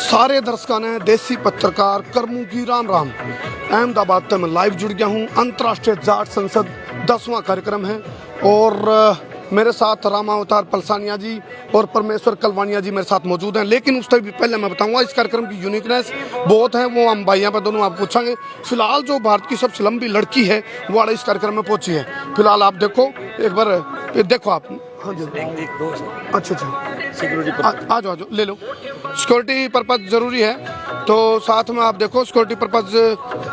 सारे दर्शकों ने देसी पत्रकार करमू की राम राम। अहमदाबाद से मैं लाइव जुड़ गया हूँ। अंतर्राष्ट्रीय जाट संसद 10वां कार्यक्रम है और मेरे साथ रामावतार पलसानिया जी और परमेश्वर कलवानिया जी मेरे साथ मौजूद हैं। लेकिन उससे भी पहले मैं बताऊंगा इस कार्यक्रम की यूनिकनेस बहुत है, वो हम भाइयों पर दोनों आप पूछेंगे। फिलहाल जो भारत की सबसे लंबी लड़की है वो इस कार्यक्रम में पहुंची है। फिलहाल आप देखो, एक बार देखो आप। हाँ जी, अच्छा सिक्योरिटी आ जाओ ले लो। सिक्योरिटी पर्पज जरूरी है तो साथ में आप देखो सिक्योरिटी पर्पज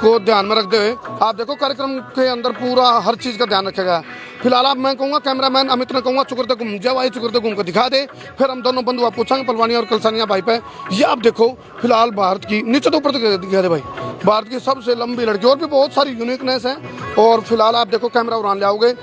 को ध्यान में रखते हुए आप देखो कार्यक्रम के अंदर पूरा हर चीज़ का ध्यान रखा गया। फिलहाल आप, मैं कहूँगा कैमरामैन अमित ने कहूँगा चुकरते घूम जाओ, आइए चुकरते घूम को दिखा दे। फिर हम दोनों बंधु आप पूछेंगे पलवानिया और कलसानिया भाई पे। ये आप देखो फिलहाल भारत की, नीचे तो ऊपर तक दिखा दे भाई, भारत की सबसे लंबी लड़की। और भी बहुत सारी यूनिकनेस है। और फिलहाल आप देखो कैमरा उड़ान ले आओगे।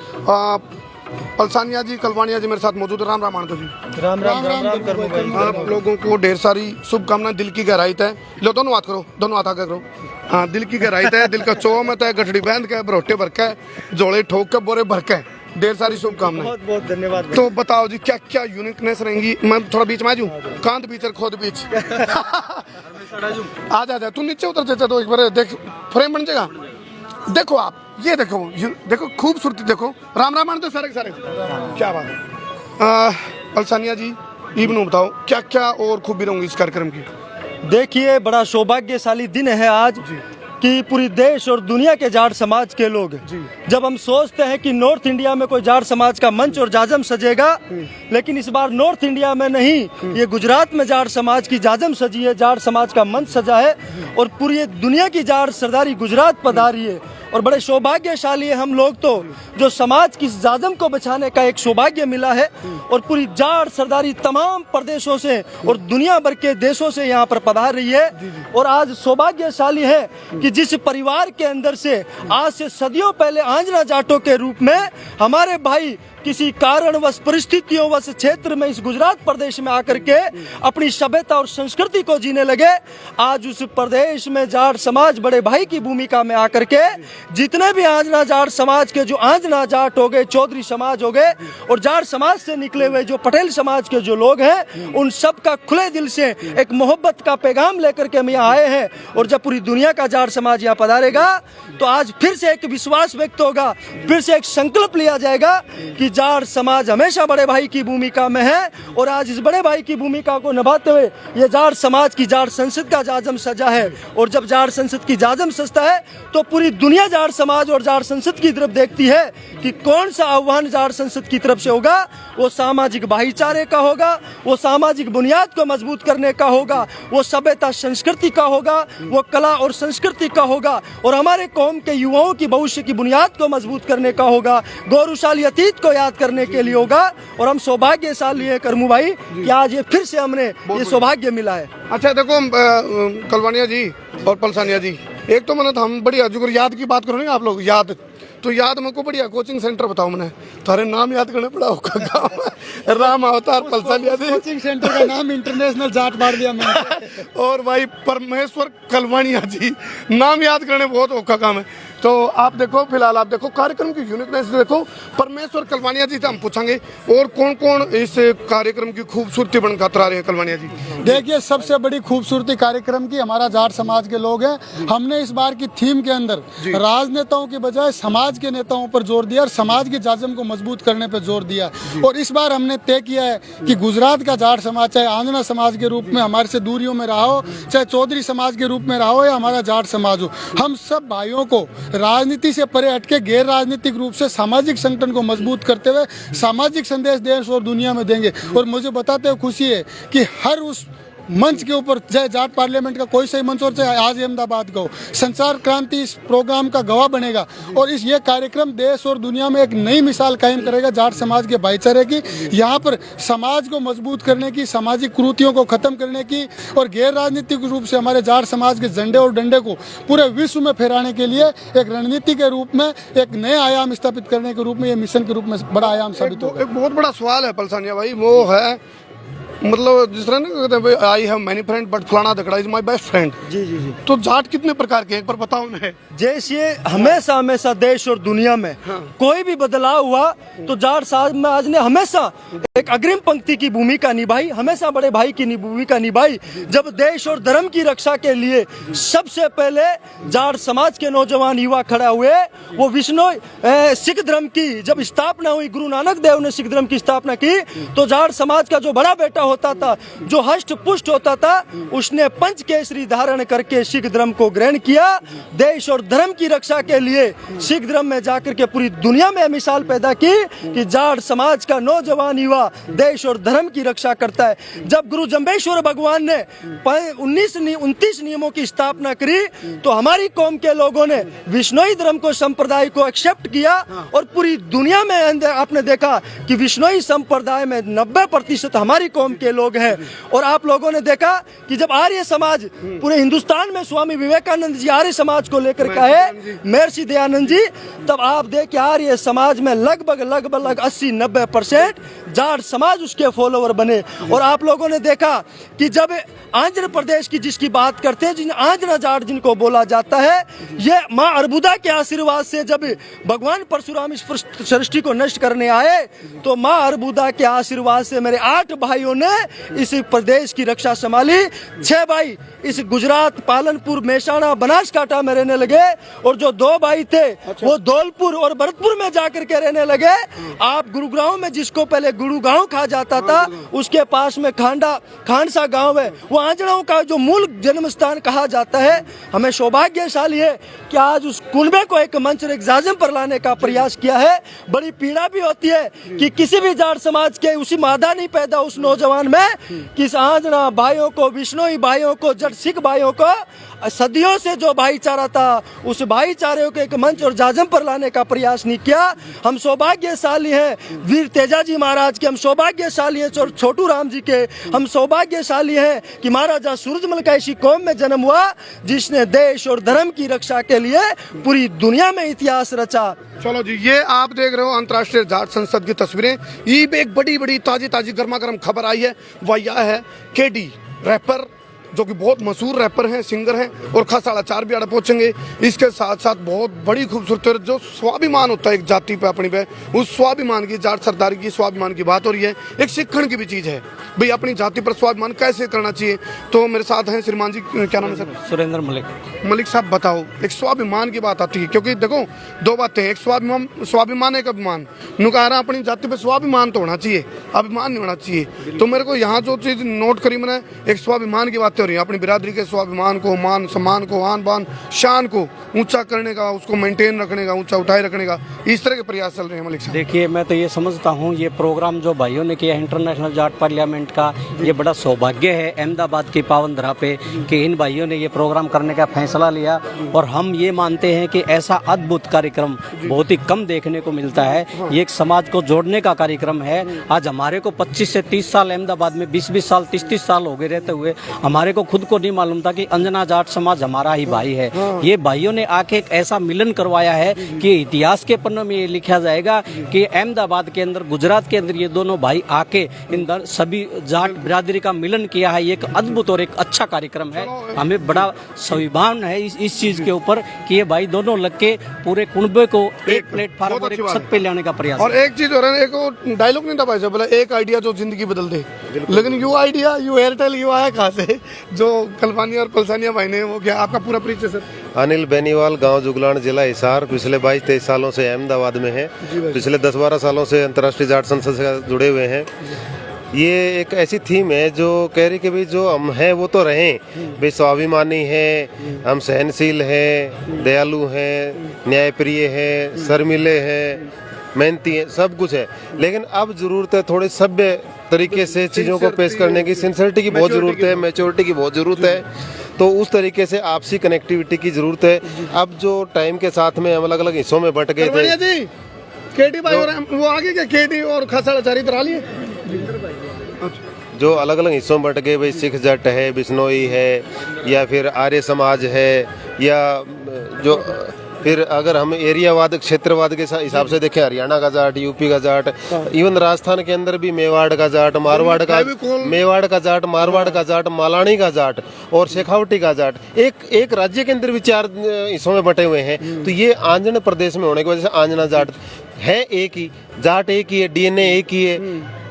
पलसानिया जी, कलवानिया जी मेरे साथ मौजूद है। राम राम आनंद जी। राम राम राम राम। आप लोगों को ढेर सारी शुभकामनाएं, दिल की गहराई है। लो दोनों बात करो, दोनों हाथ आगे करो। हाँ, दिल की गहराई है, दिल का चौम है, गठड़ी बांध के, बरोटे भर के, जोड़े ठोक के, बोरे भर के, ढेर सारी शुभकामनाएं। बहुत बहुत धन्यवाद। तो बताओ जी क्या क्या यूनिकनेस रहेंगी। मैं थोड़ा बीच में आ जाऊँ, कांध बीच और खोद बीच। आ जा तू नीचे उतर जाता तो एक बार देख, फ्रेम बन जाएगा। देखो आप, ये देखो, देखो खूबसूरती देखो। राम राम आनंद सारे सारे, क्या बात है। पलसानिया जी इब्नू बताओ क्या क्या और खूबी रहूंगी इस कार्यक्रम की। देखिए, बड़ा सौभाग्यशाली दिन है आज कि पूरी देश और दुनिया के जाट समाज के लोग, जब हम सोचते हैं कि नॉर्थ इंडिया में कोई जाट समाज का मंच और जाजम सजेगा, लेकिन इस बार नॉर्थ इंडिया में नहीं, ये गुजरात में जाट समाज की जाजम सजी है, जाट समाज का मंच सजा है और पूरी दुनिया की जाट सरदारी गुजरात पधारी है। और बड़े सौभाग्यशाली है हम लोग तो, जो समाज की जाजम को बचाने का एक सौभाग्य मिला है। और पूरी जाट सरदारी तमाम प्रदेशों से और दुनिया भर के देशों से यहाँ पर पधार रही है। और आज सौभाग्यशाली है कि जिस परिवार के अंदर से आज से सदियों पहले आंजना जाटों के रूप में हमारे भाई किसी कारणवश, परिस्थितियों वश क्षेत्र में इस गुजरात प्रदेश में आकर के अपनी सभ्यता और संस्कृति को जीने लगे, आज उस प्रदेश में जाट समाज बड़े भाई की भूमिका में आकर के जितने भी आंजना जाट समाज के, जो आंजना जाट हो गए, चौधरी समाज हो गए और जाट समाज से निकले हुए जो पटेल समाज के जो लोग हैं, उन सब का खुले दिल से एक मोहब्बत का पैगाम लेकर के हम यहाँ आए हैं। और जब पूरी दुनिया का जाट समाज यहाँ पधारेगा तो आज फिर से एक विश्वास व्यक्त होगा, फिर से एक संकल्प लिया जाएगा कि जाट समाज हमेशा बड़े भाई की भूमिका में है। और आज इस बड़े भाई की भूमिका को निभाते हुए ये जाट समाज की जाट संसद का जाजम सजा है। और जब जाट संसद की जाजम सजता है तो पूरी दुनिया जाट समाज और जाट संसद की तरफ देखती है कि कौन सा आह्वान जाट संसद की तरफ से होगा। वो सामाजिक भाईचारे का होगा, वो सामाजिक बुनियाद को मजबूत करने का होगा, वो सभ्यता संस्कृति का होगा, वो कला और संस्कृति का होगा और हमारे कौम के युवाओं की भविष्य की बुनियाद को मजबूत करने का होगा, गौरवशाली अतीत को याद करने के लिए होगा। और हम सौभाग्यशाली है करमू भाई कि आज ये फिर से हमने ये सौभाग्य मिला है। अच्छा देखो कलवानिया जी और पलसानिया जी, एक तो मैंने तो हम बढ़िया जुगर याद की बात करो आप लोग, याद तो याद मेरे को बढ़िया कोचिंग सेंटर बताओ। मैंने थारे नाम याद करना पड़ा होगा। राम अवतार पलसानिया जी, कोचिंग सेंटर का नाम इंटरनेशनल जाट मार दिया मैंने। और भाई परमेश्वर कलवानिया जी, नाम याद करने बहुत औखा काम है। तो आप देखो, फिलहाल आप देखो कार्यक्रम की यूनिकनेस देखो। परमेश्वर कलवानिया जी से हम पूछेंगे और कौन कौन इस कार्यक्रम की खूबसूरती बनकर उतरा रहे हैं। कलवानिया जी देखिए, सबसे बड़ी खूबसूरती कार्यक्रम की हमारा जाट समाज के लोग हैं। हमने इस बार की थीम के अंदर राजनेताओं की बजाय समाज के नेताओं पर जोर दिया और समाज की जाजम को मजबूत करने पर जोर दिया। और इस बार हमने तय किया है कि गुजरात का जाट समाज, चाहे आंजना समाज के रूप में हमारे से दूरियों में रहा हो, चाहे चौधरी समाज के रूप में रहा हो या हमारा जाट समाज हो, हम सब भाइयों को राजनीति से परे हटके गैर राजनीतिक रूप से सामाजिक संगठन को मजबूत करते हुए सामाजिक संदेश देश और दुनिया में देंगे। और मुझे बताते हुए खुशी है कि हर उस मंच के ऊपर, चाहे जाट पार्लियामेंट का कोई सही मंच और चाहे आज अहमदाबाद का हो, संचार क्रांति इस प्रोग्राम का गवाह बनेगा। और ये कार्यक्रम देश और दुनिया में एक नई मिसाल कायम करेगा जाट समाज के भाईचारे की। यहाँ पर समाज को मजबूत करने की, सामाजिक कुरीतियों को खत्म करने की और गैर राजनीतिक रूप से हमारे जाट समाज के झंडे और डंडे को पूरे विश्व में फहराने के लिए एक रणनीति के रूप में, एक नए आयाम स्थापित करने के रूप में, ये मिशन के रूप में बड़ा आयाम साबित होगा। एक बहुत बड़ा सवाल है पलसानिया भाई, वो है मतलब जिस तरह ना कहते हैं I have many friend but फलाना दकड़ा इज माय बेस्ट फ्रेंड। जी जी जी। तो जाट कितने प्रकार के हैं, एक बार बताओ उन्हें। जैसे हमेशा हमेशा देश और दुनिया में कोई भी बदलाव हुआ तो जाट समाज ने हमेशा एक अग्रिम पंक्ति की भूमिका निभाई, हमेशा बड़े भाई की भूमिका निभाई। जब देश और धर्म की रक्षा के लिए सबसे पहले जाट समाज के नौजवान युवा खड़ा हुए, वो विश्नोई सिख धर्म की जब स्थापना हुई, गुरु नानक देव ने सिख धर्म की स्थापना की, तो जाट समाज का जो बड़ा बेटा होता था, जो हष्ट पुष्ट होता था, उसने पंच केसरी धारण करके सिख धर्म को ग्रहण किया। देश और धर्म की रक्षा के लिए सिख धर्म में जाकर के पूरी दुनिया में मिसाल पैदा की कि जाट समाज का नौजवान युवा देश और धर्म की रक्षा करता है। जब गुरु जम्बेश्वर भगवान ने 29 नियमों की स्थापना करी, तो हमारी कौम के लोगों ने विश्नोई धर्म को संप्रदाय को एक्सेप्ट किया और पूरी दुनिया में आपने देखा कि विश्नोई संप्रदाय में 90% हमारी कौम के लोग हैं। और आप लोगों ने देखा कि जब आर्य समाज पूरे हिंदुस्तान में स्वामी विवेकानंद जी आर्य समाज को लेकर के आए, महर्षि दयानंद जी, तब आप देखें आर्य समाज में लगभग 80-90% जाट समाज उसके फॉलोवर बने। और आप लोगों ने देखा कि जब आंध्र प्रदेश की जिसकी बात करते हैं, जिन आंध्र जाट जिनको बोला जाता है, ये माँ अर्बुदा के आशीर्वाद से जब भगवान परशुराम इस सृष्टि को नष्ट करने आए, तो माँ अर्बुदा के आशीर्वाद से मेरे 8 भाइयों ने इस प्रदेश की रक्षा संभाली। 6 भाई इस गुजरात, पालनपुर, मेहसाणा, बनासकांठा में रहने लगे, और जो 2 भाई थे वो धौलपुर और भरतपुर में जाकर के रहने लगे। आप गुरुग्राम में जिसको पहले गुरुगांव कहा जाता था, उसके पास में खांडसा गांव है, वो आंजड़ों का जो मूल जन्म स्थान कहा जाता है। हमें सौभाग्यशाली है कि आज उस कुनबे को एक मंच और एक जाजिम पर लाने का प्रयास किया है। बड़ी पीड़ा भी होती है कि किसी भी जाट समाज के उसी मादा नहीं पैदा उस नौजवान में कि इस आंजना भाइयों को, विश्नोई भाइयों को, जट सिख भाइयों को सदियों से जो भाईचारा था, उस भाईचारे को एक मंच और जाजिम पर लाने का प्रयास नहीं किया। हम सौभाग्यशाली हैं वीर तेजाजी महाराज के, हम सौभाग्यशाली हैं छोटू राम जी के, हम सौभाग्यशाली हैं कि महाराजा सूरजमल का ऐसी कौम में जन्म हुआ जिसने देश और धर्म की रक्षा के लिए पूरी दुनिया में इतिहास रचा। चलो जी, ये आप देख रहे हो अंतर्राष्ट्रीय जाट संसद की तस्वीरें। ये एक बड़ी ताजी गर्मा गर्म खबर आई है, वह यह है केडी रैपर, जो कि बहुत मशहूर रैपर हैं, सिंगर हैं, और खास 4:30 भी आड़े पहुंचेंगे। इसके साथ साथ बहुत बड़ी खूबसूरत जो स्वाभिमान होता है एक जाति पे, अपनी पे, उस स्वाभिमान की, जाट सरदारी की स्वाभिमान की बात हो रही है। एक शिक्षण की भी चीज़ है भाई, अपनी जाति पर स्वाभिमान कैसे करना चाहिए। तो मेरे साथ हैं श्रीमान जी, क्या नाम है सर? सुरेंद्र मलिक साहब, बताओ, एक स्वाभिमान की बात आती है, क्योंकि देखो 2 बातें, एक स्वाभिमान एक अभिमान। नुकारा अपनी जाति पे स्वाभिमान तो होना चाहिए, अभिमान नहीं होना चाहिए। तो मेरे को यहाँ जो चीज़ नोट करी मैंने, एक स्वाभिमान की बातें हो रही है, अपनी बिरादरी के स्वाभिमान को, मान सम्मान को, आन बान शान को ऊंचा करने का, उसको मेंटेन रखने का, ऊंचा उठाए रखने का, इस तरह के प्रयास चल रहे हैं मलिक साहब। देखिए, मैं तो ये समझता हूँ ये प्रोग्राम जो भाइयों ने किया इंटरनेशनल जाट पार्लियामेंट का, ये बड़ा सौभाग्य है अहमदाबाद की पावन धरा पे कि इन भाइयों ने ये प्रोग्राम करने का फैसला लिया। और हम ये मानते हैं कि ऐसा अद्भुत कार्यक्रम बहुत ही कम देखने को मिलता है। ये एक समाज को जोड़ने का कार्यक्रम है। आज हमारे को 25 से 30 साल अहमदाबाद में, 20-20 साल, 30-30 साल हो गए रहते हुए, हमारे को खुद को नहीं मालूम था कि अंजना जाट समाज हमारा ही भाई है। ये भाइयों ने आके एक ऐसा मिलन करवाया है कि इतिहास के पन्नों में ये लिखा जाएगा कि अहमदाबाद के अंदर, गुजरात के अंदर ये दोनों भाई आके इन सभी जाट बिरादरी का मिलन किया है। ये एक अद्भुत और एक अच्छा कार्यक्रम है। हमें बड़ा स्वाभिमान है इस चीज के ऊपर कि ये भाई दोनों लग के पूरे कुनबे को एक प्लेटफॉर्म पर, एक छत पे लाने का प्रयास। और एक चीज और है, एक डायलॉग नहीं था भाई साहब, बोला एक आइडिया जो जिंदगी बदल दे, लेकिन you idea, you Airtel, you आया कहाँ से? जो कल्पानी और पलसानिया भाई ने, वो क्या आपका पूरा परिचय सर? अनिल बेनीवाल, गांव जुगलान, जिला हिसार। पिछले 22-23 सालों से अहमदाबाद में है। पिछले 10-12 सालों से अंतर्राष्ट्रीय जाट संसद से जुड़े हुए हैं। ये एक ऐसी थीम है जो कह रही कि भाई जो हम हैं वो तो रहें, भाई स्वाभिमानी हैं, हम सहनशील हैं, दयालु हैं, न्यायप्रिय हैं, शर्मिले हैं, मेहनती हैं, सब कुछ है। लेकिन अब जरूरत है थोड़े सभ्य तरीके से चीज़ों को पेश करने की, सिंसियरिटी की बहुत ज़रूरत है, मैच्योरिटी की बहुत ज़रूरत है। तो उस तरीके से आपसी कनेक्टिविटी की ज़रूरत है। अब जो टाइम के साथ में हम अलग अलग हिस्सों में बंट गए थे। केटी भाई और वो आगे क्या, केटी और खसाड़ा चारी तरह लिए जो अलग अलग हिस्सों में बंट गए, भाई सिख जट है, बिश्नोई है, या फिर आर्य समाज है, या जो फिर अगर हम एरियावाद क्षेत्रवाद के हिसाब से देखें, हरियाणा का जाट, यूपी का जाट, इवन राजस्थान के अंदर भी मेवाड़ का जाट, मेवाड़ का जाट, मारवाड़ का जाट, मालानी का जाट और शेखावटी का जाट, एक राज्य के अंदर भी 4 हिस्सों में बटे हुए हैं। तो ये आंजन प्रदेश में होने की वजह से आंजना जाट है एक ही, जाट एक ही है, डीएनए एक ही है,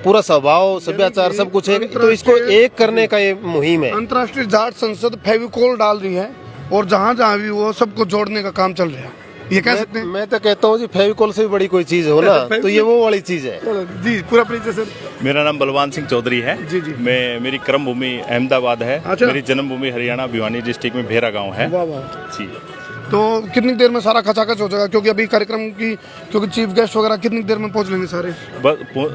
पूरा स्वभाव सभ्याचार सब कुछ है। तो इसको एक करने का ये मुहिम है। अंतर्राष्ट्रीय जाट संसद फेविकोल डाल रही है और जहाँ जहाँ भी वो सबको जोड़ने का काम चल रहा है, ये कह सकते हैं। मैं तो कहता हूँ जी, फेविकोल से भी बड़ी कोई चीज हो ना तो ये वो वाली चीज है। जी पूरा परिचय सर। मेरा नाम बलवान सिंह चौधरी है। जी। मेरी कर्म भूमि अहमदाबाद है। अच्छा। मेरी जन्मभूमि हरियाणा भिवानी डिस्ट्रिक्ट में भेरा गांव है। वाह वाह। जी। तो कितनी देर में सारा खचाखच हो जाएगा, क्योंकि अभी कार्यक्रम की क्योंकि चीफ गेस्ट वगैरह कितनी देर में पहुंच लेंगे सारे?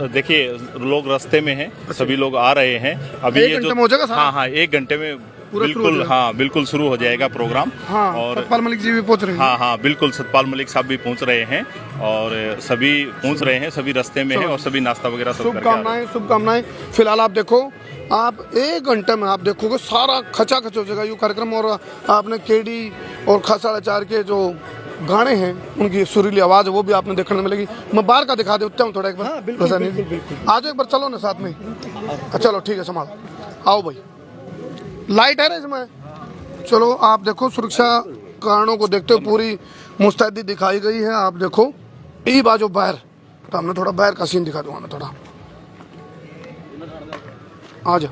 देखिए लोग रास्ते में हैं, सभी लोग आ रहे हैं अभी। एक घंटे में हो जाएगा सारा? हाँ 1 घंटे में पूरा शुरू हो बिल्कुल, जाएगा? हाँ बिल्कुल शुरू हो जाएगा प्रोग्राम। हाँ, और सतपाल मलिक जी भी पहुंच रहे हैं। हाँ बिल्कुल, सतपाल मलिक साहब भी पहुंच रहे हैं और सभी पहुंच रहे हैं, सभी रास्ते में हैं और सभी नाश्ता वगैरह सब करके आ रहे हैं। शुभकामनाएं। फिलहाल आप देखो, आप 1 घंटे में आप देखोगे सारा खचाखच हो जाएगा ये कार्यक्रम। और आपने केडी और खसाचार के जो गाने हैं उनकी सुरीली आवाज है वो भी आपने देखने मिलेगी। मैं बाहर का दिखा देता हूँ थोड़ा एक बार। बिल्कुल। आज एक बार चलो ना साथ में। चलो ठीक है, संभाल आओ भाई। लाइट है ना इसमें? चलो आप देखो, सुरक्षा कारणों को देखते हुए पूरी मुस्तैदी दिखाई गई है। आप देखो ये बाजू बाहर, तो हमने थोड़ा बाहर का सीन दिखा दूंगा मैं थोड़ा। आ जा,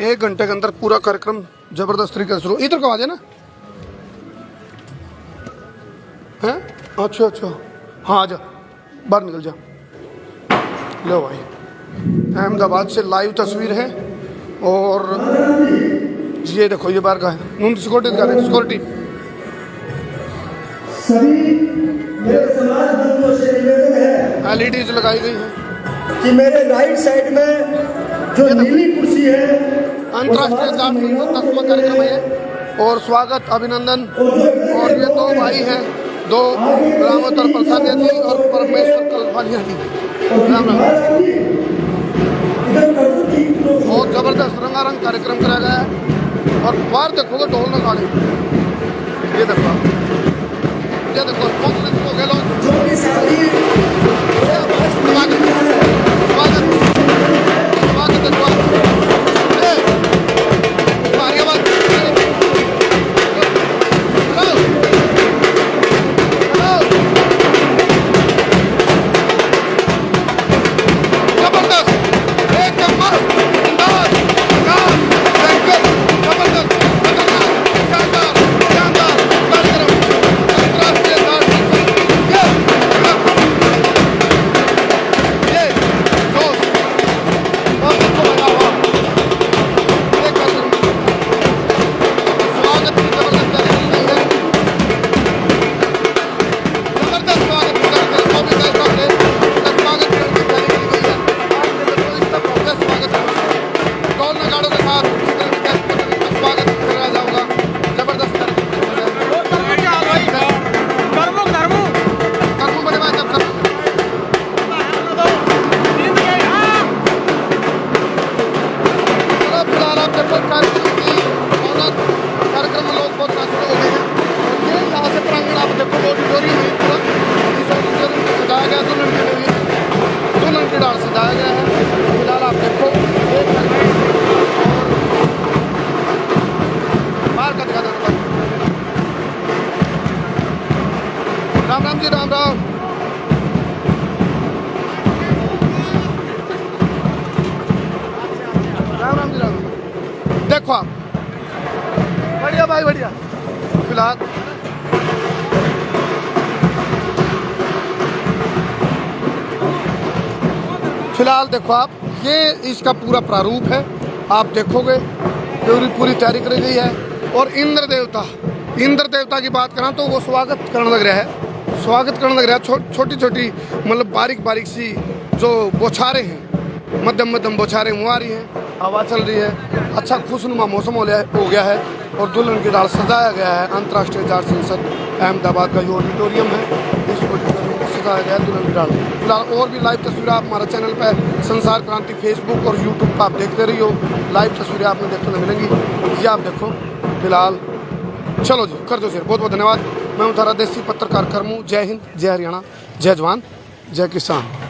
1 घंटे के अंदर पूरा कार्यक्रम जबरदस्त तरीके से शुरू। इधर को आ जाए ना, हैं? अच्छा हाँ आ जा, बाहर निकल जा। लो भाई, अहमदाबाद से लाइव तस्वीर है। और ये देखो ये बाहर का है, नून सिक्योरिटी का है, सिक्योरिटी। LED लगाई गई है कि मेरे राइट साइड में जो नीली कुर्सी है अंतर्राष्ट्रीय जाट संसद 10वां कार्यक्रम है और स्वागत अभिनंदन। और ये 2 भाई हैं, 2 रामोतर पलसानिया जी और परमेश्वर कलफानिया जी। राम राम। बहुत जबरदस्त रंगारंग कार्यक्रम कराया गया है। और बाहर देखोगे ढोल नगाड़े, ये देखो आप, ये देखो हो गए लोग। सजाया गया है। फिलहाल आप देखो बाहर का दिखा दो। राम राम जी, राम राम। राम राम जी, राम राम। देखो आप, बढ़िया भाई बढ़िया। फिलहाल देखो आप, ये इसका पूरा प्रारूप है। आप देखोगे पूरी तैयारी करी गई है। और इंद्र देवता की बात करें तो वो स्वागत करने लग रहा है। छोटी छोटी मतलब बारीक सी जो बौछारें हैं, मध्यम बौछारें वो आ रही हैं, हवा चल रही है, अच्छा खुशनुमा मौसम हो गया है। और दुल्हन की डाल सजाया गया है। अंतर्राष्ट्रीय जाट संसद अहमदाबाद का जो ऑडिटोरियम है, इस ऑडिटोरियम को सजाया गया है दुल्हन की डाल। फिलहाल और भी लाइव तस्वीरें आप हमारे चैनल पर संसार क्रांति फेसबुक और यूट्यूब पर आप देखते रहिए। लाइव तस्वीरें आपको देखने मिलेंगी, ये आप देखो। फिलहाल चलो जी, कर दो शेयर। बहुत बहुत धन्यवाद। मैं हूं धारादेसी पत्रकार कर्मू। जय हिंद, जय हरियाणा, जय जवान, जय किसान।